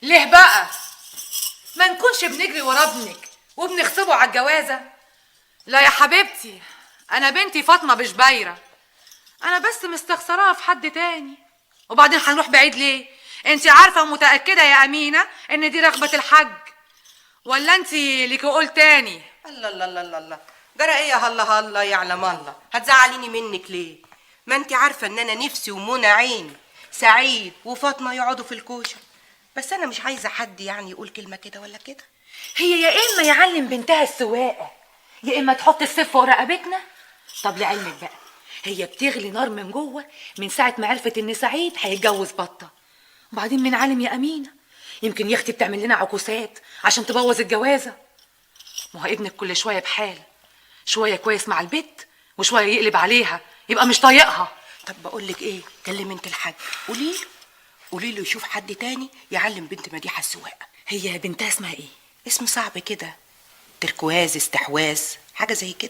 ليه بقى؟ ما نكونش بنجري ورا ابنك وبنغصبه على الجوازة؟ لا يا حبيبتي، انا بنتي فاطمة مش بايرة، انا بس مستخسراها في حد تاني. وبعدين هنروح بعيد ليه؟ انت عارفة ومتأكدة يا أمينة ان دي رغبة الحاج، ولا انت ليكي قول تاني؟ الله الله الله الله الله، جرى ايه يا هلا هلا يعلم الله؟ هتزعليني منك ليه؟ ما انت عارفه ان انا نفسي ومنى عيني سعيد وفاطمه يقعدوا في الكوشه، بس انا مش عايزه حد يعني يقول كلمه كده ولا كده. هي يا اما يعلم بنتها السواقه، يا اما تحط السيف فوق رقبتنا. طب لعلمك بقى، هي بتغلي نار من جوه من ساعه ما عرفت ان سعيد هيتجوز بطه. وبعدين من عالم يا امينه، يمكن يا اختي بتعمل لنا عكوسات عشان تبوظ الجوازه. ما هو ابنك كل شويه بحال، شويه كويس مع البت وشويه يقلب عليها يبقى مش طايقها. طب بقول لك ايه، كلمي انت الحاج، قولي له يشوف حد تاني يعلم بنت مديحه السواقه. هي بنتها اسمها ايه؟ اسم صعب كده، تركواز، استحواذ، حاجه زي كده.